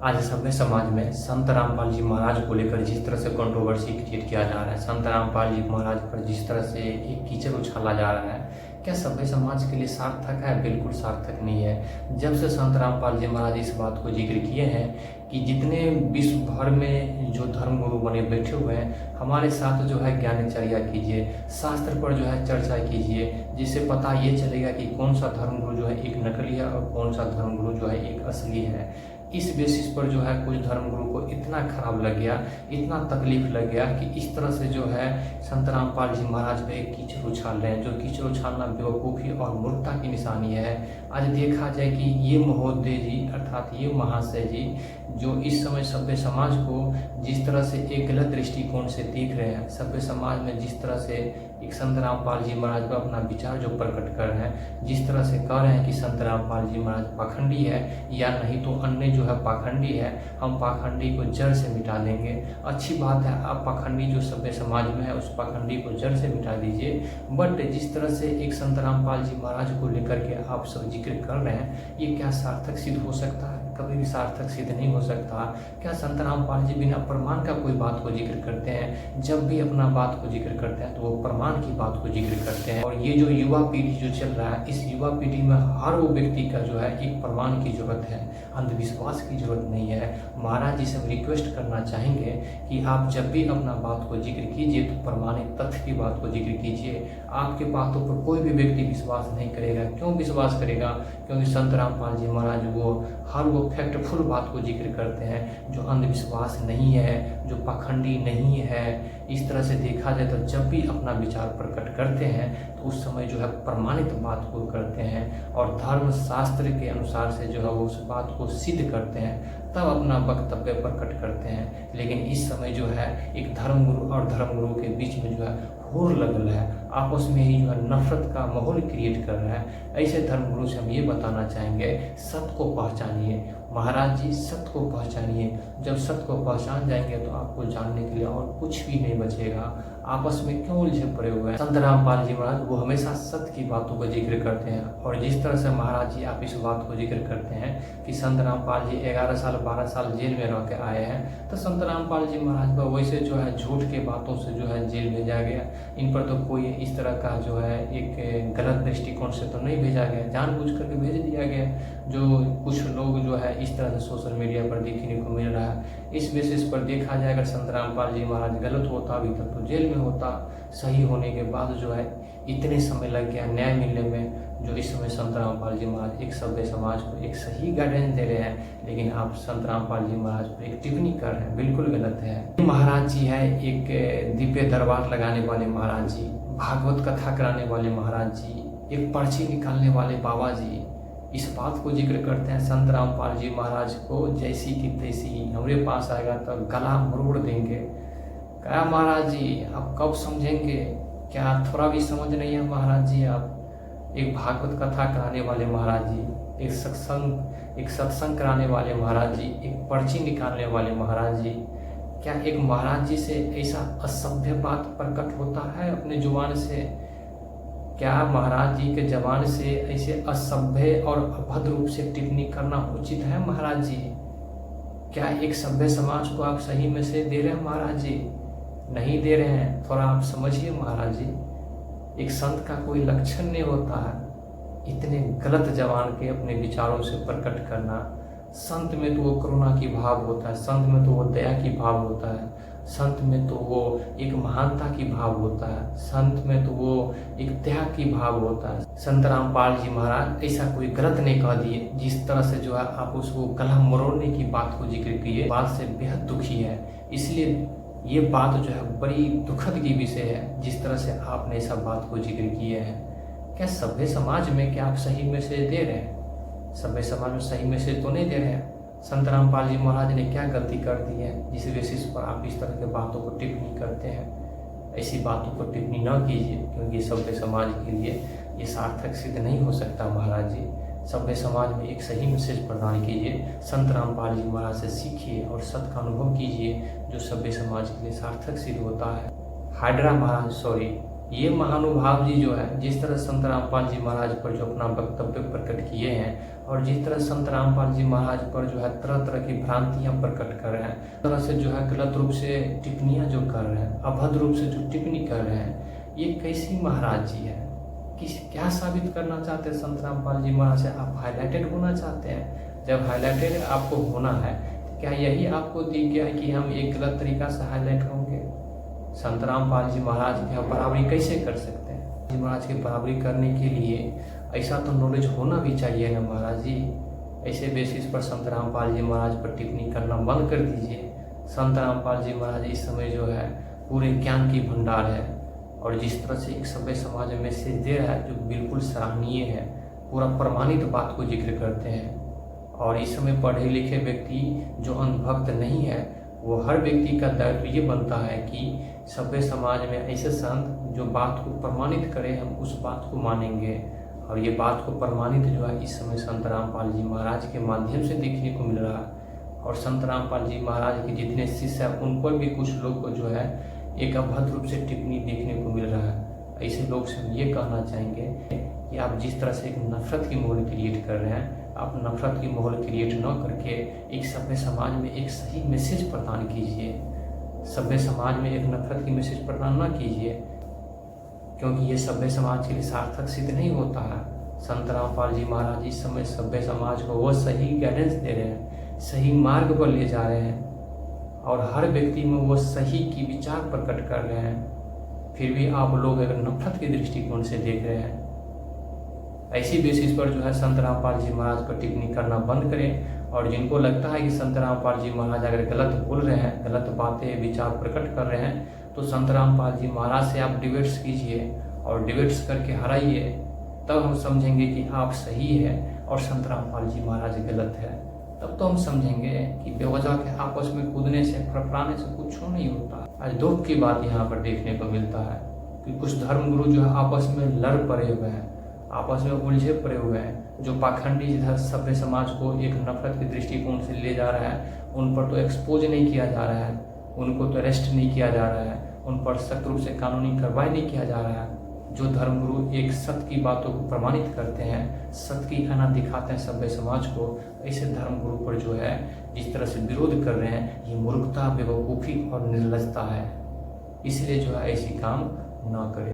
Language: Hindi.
आज सभ्य समाज में संत रामपाल जी महाराज को लेकर जिस तरह से कंट्रोवर्सी क्रिएट किया जा रहा है, संत रामपाल जी महाराज पर जिस तरह से एक कीचड़ उछाला जा रहा है, क्या सभ्य समाज के लिए सार्थक है? बिल्कुल सार्थक नहीं है। जब से संत रामपाल जी महाराज इस बात को जिक्र किए हैं कि जितने विश्व भर में जो धर्मगुरु बने बैठे हुए हैं, हमारे साथ जो है ज्ञानचर्या कीजिए, शास्त्र पर जो है चर्चा कीजिए, जिससे पता ये चलेगा कि कौन सा धर्मगुरु जो है एक नकली है और कौन सा धर्मगुरु जो है एक असली है। इस बेसिस पर जो है कुछ धर्मगुरु को इतना खराब लग गया, इतना तकलीफ लग गया कि इस तरह से जो है संत रामपाल जी महाराज पे कीचड़ उछाल रहे हैं, जो कीचड़ उछालना बेवकूफ़ी और मूर्खता की निशानी है। आज देखा जाए कि ये महोदय जी अर्थात ये महाशय जी जो इस समय सभ्य समाज को जिस तरह से एक गलत दृष्टिकोण से देख रहे हैं, सभ्य समाज में जिस तरह से एक संत रामपाल जी महाराज पर अपना विचार जो प्रकट कर रहे हैं, जिस तरह से कह रहे हैं कि संत रामपाल जी महाराज पाखंडी है या नहीं तो अन्य जो है पाखंडी है, हम पाखंडी को जड़ से मिटा देंगे। अच्छी बात है, आप पाखंडी जो सभ्य समाज में है उस पाखंडी को जड़ से मिटा दीजिए, बट जिस तरह से एक संत रामपाल जी महाराज को लेकर के आप सब जिक्र कर रहे हैं, ये क्या सार्थक सिद्ध हो सकता है? कभी भी सार्थक सिद्ध नहीं हो सकता। क्या संत रामपाल जी बिना प्रमाण का कोई बात को जिक्र करते हैं? जब भी अपना बात को जिक्र करते हैं तो वो प्रमाण की बात को जिक्र करते हैं। और ये जो युवा पीढ़ी जो चल रहा है, इस युवा पीढ़ी में हर वो व्यक्ति का जो है एक प्रमाण की जरूरत है, अंधविश्वास की जरूरत नहीं है। महाराज जी से हम रिक्वेस्ट करना चाहेंगे कि आप जब भी अपना बात को जिक्र कीजिए तो प्रमाणित तथ्य की बात को जिक्र कीजिए। आपके बातों पर कोई भी व्यक्ति विश्वास नहीं करेगा। क्यों विश्वास करेगा? क्योंकि संत रामपाल जी महाराज हर वो फैक्टफुल बात को जिक्र करते हैं जो अंधविश्वास नहीं है, जो पाखंडी नहीं है। इस तरह से देखा जाए तो जब भी अपना विचार प्रकट करते हैं तो उस समय जो है प्रमाणित बात को करते हैं और धर्म शास्त्र के अनुसार से जो है वो उस बात को सिद्ध करते हैं, तब अपना वक्तव्य प्रकट करते हैं। लेकिन इस समय जो है एक धर्मगुरु और धर्मगुरु के बीच में जो है होड़ लग रहा है, आपस में ही जो है नफरत का माहौल क्रिएट कर रहा है। ऐसे धर्मगुरु से हम ये बताना चाहेंगे, सत्य को पहचानिए। महाराज जी सत्य को पहचानिए। जब सत्य को पहचान जाएंगे तो आपको जानने के लिए और कुछ भी नहीं बचेगा। आपस में क्यों उलझे पड़े हुए हैं? संत रामपाल जी महाराज वो हमेशा सत्य की बातों का जिक्र करते हैं। और जिस तरह से महाराज जी आप इस बात को जिक्र करते हैं कि संत रामपाल जी 11 साल 12 साल जेल में रह के आए हैं, तो संत रामपाल जी महाराज पर वैसे जो है झूठ के बातों से जो है जेल भेजा गया। इन पर तो कोई इस तरह का जो है एक गलत दृष्टिकोण से तो नहीं भेजा गया, जानबूझ करके भेज दिया गया। जो कुछ लोग जो है इस तरह से सोशल मीडिया पर देखने को मिल रहा है, इस बेसिस पर देखा जाए अगर संत रामपाल जी महाराज गलत होता अभी तक तो जेल में होता। सही होने के बाद जो है इतने समय लग गया न्याय मिलने में। जो इस समय संत रामपाल जी महाराज एक सभ्य समाज को एक सही गाइडेंस दे रहे हैं, लेकिन आप संत रामपाल जी महाराज पर एक टिप्पणी कर रहे हैं, बिल्कुल गलत है। महाराज जी है एक दिव्य दरबार लगाने वाले महाराज जी, भागवत कथा कराने वाले महाराज जी, एक पर्ची निकालने वाले बाबा जी इस बात को जिक्र करते हैं संत रामपाल जी महाराज को जैसी की तैसी हमारे पास आएगा तो गला मरोड़ देंगे। क्या महाराज जी आप कब समझेंगे? क्या थोड़ा भी समझ नहीं है महाराज जी? आप एक भागवत कथा कराने वाले महाराज जी, एक सत्संग कराने वाले महाराज जी, एक पर्ची निकालने वाले महाराज जी, क्या एक महाराज जी से ऐसा असभ्य बात प्रकट होता है अपने जुबान से? क्या महाराज जी के जबान से ऐसे असभ्य और अभद्र रूप से टिप्पणी करना उचित है महाराज जी? क्या एक सभ्य समाज को आप सही में से दे रहे हैं महाराज जी? नहीं दे रहे हैं। थोड़ा आप समझिए महाराज जी, एक संत का कोई लक्षण नहीं होता है इतने गलत जबान के अपने विचारों से प्रकट करना। संत में तो वो करुणा की भाव होता है, संत में तो वो दया की भाव होता है, संत में तो वो एक महानता की भाव होता है, संत में तो वो एक त्याग की भाव होता है। संत रामपाल जी महाराज ऐसा कोई गलत नहीं कह दिए। जिस तरह से जो है आप उसको गला मरोड़ने की बात को जिक्र किए, बात से बेहद दुखी है। इसलिए ये बात जो है बड़ी दुखद की विषय है जिस तरह से आपने ऐसा बात को जिक्र किए हैं। क्या सभ्य समाज में क्या आप सही मैसेज दे रहे हैं? सभ्य समाज में सही मैसेज तो नहीं दे रहे हैं। संत रामपाल जी महाराज ने क्या गलती कर दी है जिस बेसिस पर आप इस तरह के बातों को टिप्पणी करते हैं? ऐसी बातों को टिप्पणी न कीजिए, क्योंकि सभ्य समाज के लिए ये सार्थक सिद्ध नहीं हो सकता। महाराज जी सभ्य समाज में एक सही मैसेज प्रदान कीजिए, संत रामपाल जी महाराज से सीखिए और सत्य का अनुभव कीजिए जो सभ्य समाज के लिए सार्थक सिद्ध होता है। हाइड्रा महाराज ये महानुभाव जी जो है, जिस तरह संत रामपाल जी महाराज पर जो अपना वक्तव्य प्रकट किए हैं और जिस तरह संत रामपाल जी महाराज पर जो है तरह तरह की भ्रांतियां प्रकट कर रहे हैं, तरह से जो है गलत रूप से टिप्पणियां जो कर रहे हैं, अभद्र रूप से जो टिप्पणी कर रहे हैं, ये कैसी महाराज जी है? क्या साबित करना चाहते हैं संत रामपाल जी महाराज से? आप हाईलाइटेड होना चाहते हैं? जब हाईलाइटेड आपको होना है, तो क्या यही आपको दिख गया है कि हम एक गलत तरीका से हाईलाइट होंगे? संत रामपाल जी महाराज की बराबरी कैसे कर सकते हैं? जी महाराज की बराबरी करने के लिए ऐसा तो नॉलेज होना भी चाहिए ना महाराज जी। ऐसे बेसिस पर संत रामपाल जी महाराज पर टिप्पणी करना बंद कर दीजिए। संत रामपाल जी महाराज इस समय जो है पूरे ज्ञान की भंडार है और जिस तरह से एक सभ्य समाज में मैसेज दे रहा है जो बिल्कुल सराहनीय है, पूरा प्रमाणित बात को जिक्र करते हैं। और इस समय पढ़े लिखे व्यक्ति जो अंधभक्त नहीं है, वो हर व्यक्ति का दायित्व ये बनता है कि सभ्य समाज में ऐसे संत जो बात को प्रमाणित करें, हम उस बात को मानेंगे। और ये बात को प्रमाणित जो है इस समय संत रामपाल जी महाराज के माध्यम से देखने को मिल रहा है। और संत रामपाल जी महाराज के जितने शिष्य हैं उन पर भी कुछ लोग को जो है एक अभद्र रूप से टिप्पणी देखने को मिल रहा है। ऐसे लोग से हम ये कहना चाहेंगे कि आप जिस तरह से एक नफरत की माहौल क्रिएट कर रहे हैं, आप नफरत की माहौल क्रिएट न करके एक सभ्य समाज में एक सही मैसेज प्रदान कीजिए। सभ्य समाज में एक नफरत की मैसेज प्रदान न कीजिए, क्योंकि ये सभ्य समाज के लिए सार्थक सिद्ध नहीं होता है। संत रामपाल जी महाराज इस समय सभ्य समाज को वो सही गाइडेंस दे रहे हैं, सही मार्ग पर ले जा रहे हैं और हर व्यक्ति में वो सही की विचार प्रकट कर रहे हैं। फिर भी आप लोग अगर नफरत के दृष्टिकोण से देख रहे हैं। ऐसी बेसिस पर जो है संत रामपाल जी महाराज पर टिप्पणी करना बंद करें। और जिनको लगता है कि संत रामपाल जी महाराज अगर गलत बोल रहे हैं, गलत बातें विचार प्रकट कर रहे हैं, तो संत रामपाल जी महाराज से आप डिबेट्स कीजिए और डिबेट्स करके हराइए। तब हम समझेंगे कि आप सही है और संत रामपाल जी महाराज गलत है। तब तो हम समझेंगे कि बेवजह के आपस में कूदने से फड़फड़ाने से कुछ नहीं होता। आज दुख की बात यहाँ पर देखने को मिलता है कि कुछ धर्मगुरु जो है आपस में लड़ पड़े हुए हैं, आपस में उलझे पड़े हुए हैं। जो पाखंडी इधर सभ्य समाज को एक नफरत के दृष्टिकोण से ले जा रहा है, उन पर तो एक्सपोज नहीं किया जा रहा है, उनको तो अरेस्ट नहीं किया जा रहा है, उन पर सख्त रूप से कानूनी कार्रवाई नहीं किया जा रहा है। जो धर्मगुरु एक सत्य की बातों को प्रमाणित करते हैं, सत्य की खाना दिखाते हैं सभ्य समाज को, ऐसे धर्मगुरु पर जो है जिस तरह से विरोध कर रहे हैं, ये मूर्खता, बेवकूफ़ी और निर्लजता है। इसलिए जो है ऐसी काम ना करें।